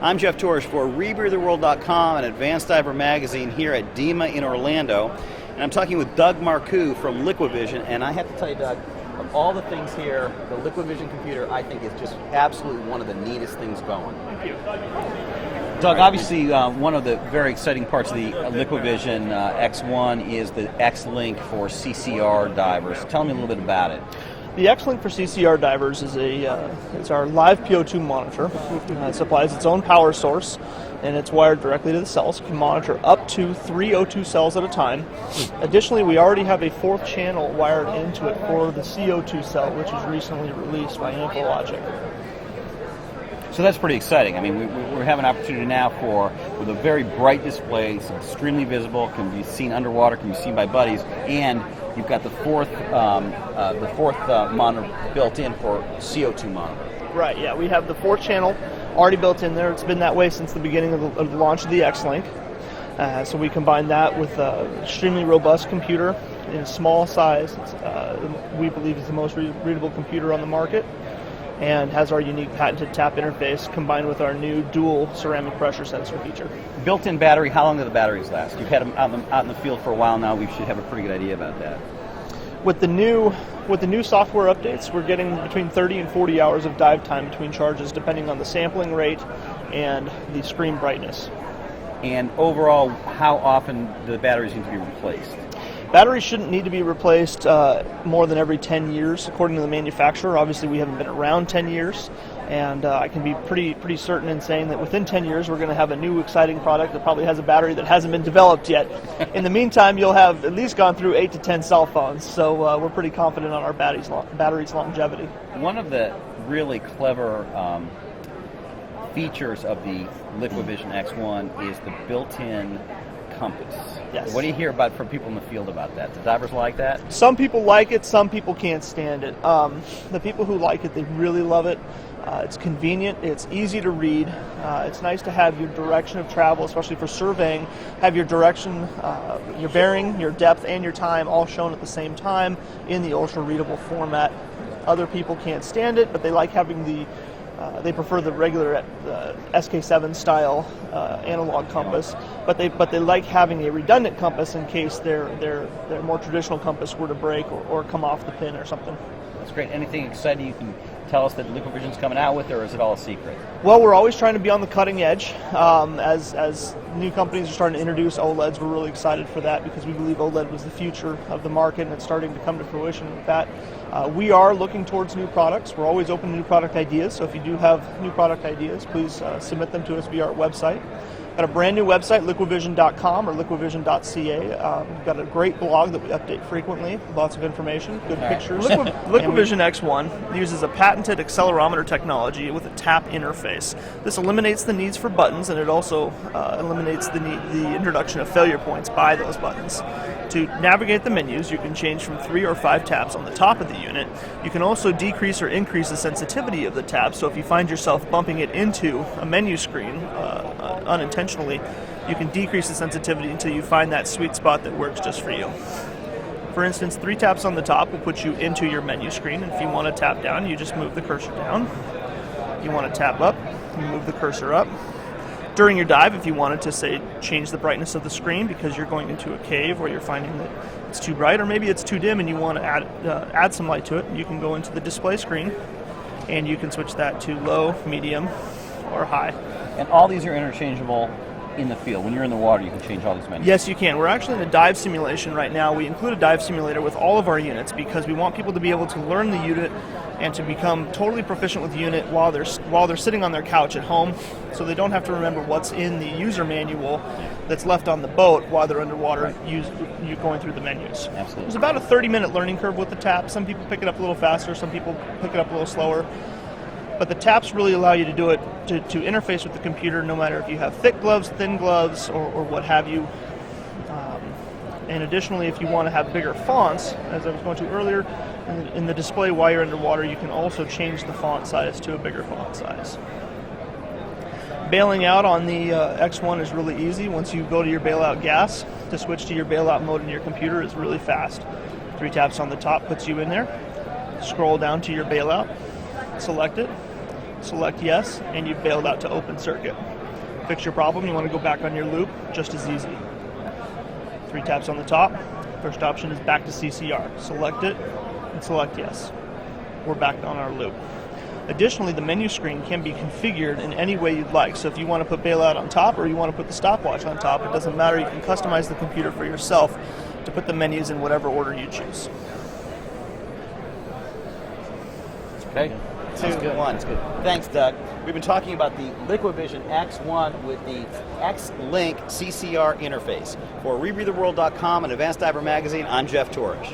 I'm Jeff Torres for RebreatherWorld.com and Advanced Diver Magazine here at DEMA in Orlando. And I'm talking with Doug Marcoux from Liquivision. And I have to tell you, Doug, of all the things here, the Liquivision computer, I think, is just absolutely one of the neatest things going. Thank you. Doug, obviously one of the very exciting parts of the Liquivision X1 is the X-Link for CCR divers. Tell me a little bit about it. The X-Link for CCR divers is it's our live PO2 monitor. It supplies its own power source, and it's wired directly to the cells. It can monitor up to 3 O2 cells at a time. Additionally, we already have a fourth channel wired into it for the CO2 cell, which was recently released by InfoLogic. So that's pretty exciting. I mean, we have an opportunity now with a very bright display. It's extremely visible, can be seen underwater, can be seen by buddies, and you've got the fourth monitor built in for CO2 monitor. Right, yeah, we have the fourth channel already built in there. It's been that way since the beginning of the launch of the X-Link. So we combine that with an extremely robust computer in a small size. We believe it's the most readable computer on the market, and has our unique patented tap interface combined with our new dual ceramic pressure sensor feature. Built-in battery, how long do the batteries last? You've had them out in the field for a while now. We should have a pretty good idea about that. With the new software updates, we're getting between 30 and 40 hours of dive time between charges, depending on the sampling rate and the screen brightness. And overall, how often do the batteries need to be replaced? Batteries shouldn't need to be replaced more than every 10 years, according to the manufacturer. Obviously, we haven't been around 10 years, and I can be pretty certain in saying that within 10 years, we're going to have a new exciting product that probably has a battery that hasn't been developed yet. In the meantime, you'll have at least gone through 8 to 10 cell phones, so we're pretty confident on our battery's longevity. One of the really clever features of the Liquivision X1 is the built-in compass. Yes. What do you hear from people in the field about that? Do divers like that? Some people like it, some people can't stand it. The people who like it, they really love it. It's convenient, it's easy to read. It's nice to have your direction of travel, especially for surveying, have your direction, your bearing, your depth, and your time all shown at the same time in the ultra-readable format. Other people can't stand it, but they like having they prefer the regular SK7 style analog compass, but they like having a redundant compass in case their more traditional compass were to break or come off the pin or something. That's great. Anything exciting you can tell us that Liquivision's coming out with, or is it all a secret? Well, we're always trying to be on the cutting edge. As new companies are starting to introduce OLEDs, we're really excited for that because we believe OLED was the future of the market, and it's starting to come to fruition with that. We are looking towards new products. We're always open to new product ideas, so if you do have new product ideas, please submit them to us via our website. Got a brand new website, liquivision.com or liquivision.ca. We've got a great blog that we update frequently, lots of information, good pictures. Liquivision X1 uses a patented accelerometer technology with a tap interface. This eliminates the needs for buttons, and it also eliminates the introduction of failure points by those buttons. To navigate the menus, you can change from 3 or 5 taps on the top of the unit. You can also decrease or increase the sensitivity of the tap, so if you find yourself bumping it into a menu screen unintentionally, you can decrease the sensitivity until you find that sweet spot that works just for you. For instance, 3 taps on the top will put you into your menu screen, and if you want to tap down, you just move the cursor down. If you want to tap up, you move the cursor up. During your dive, if you wanted to, say, change the brightness of the screen because you're going into a cave or you're finding that it's too bright or maybe it's too dim and you want to add some light to it, you can go into the display screen and you can switch that to low, medium, or high. And all these are interchangeable in the field. When you're in the water, you can change all these menus. Yes, you can. We're actually in a dive simulation right now. We include a dive simulator with all of our units because we want people to be able to learn the unit and to become totally proficient with the unit while they're sitting on their couch at home, so they don't have to remember what's in the user manual that's left on the boat while they're underwater you going through the menus. Absolutely. There's about a 30-minute learning curve with the tap. Some people pick it up a little faster, some people pick it up a little slower. But the taps really allow you to do it, to interface with the computer no matter if you have thick gloves, thin gloves, or what have you. And additionally, if you want to have bigger fonts, as I was going to earlier, in the display while you're underwater, you can also change the font size to a bigger font size. Bailing out on the X1 is really easy. Once you go to your bailout gas, to switch to your bailout mode in your computer is really fast. 3 taps on the top puts you in there. Scroll down to your bailout, select it, select yes, and you've bailed out to open circuit. Fix your problem, you want to go back on your loop, just as easy. 3 taps on the top. First option is back to CCR. Select it and select yes. We're back on our loop. Additionally, the menu screen can be configured in any way you'd like. So if you want to put bailout on top or you want to put the stopwatch on top, it doesn't matter. You can customize the computer for yourself to put the menus in whatever order you choose. Okay. 2, 1. Thanks, Doug. We've been talking about the Liquivision X1 with the X-Link CCR interface. For rebreatherworld.com and Advanced Diver Magazine, I'm Jeff Torres.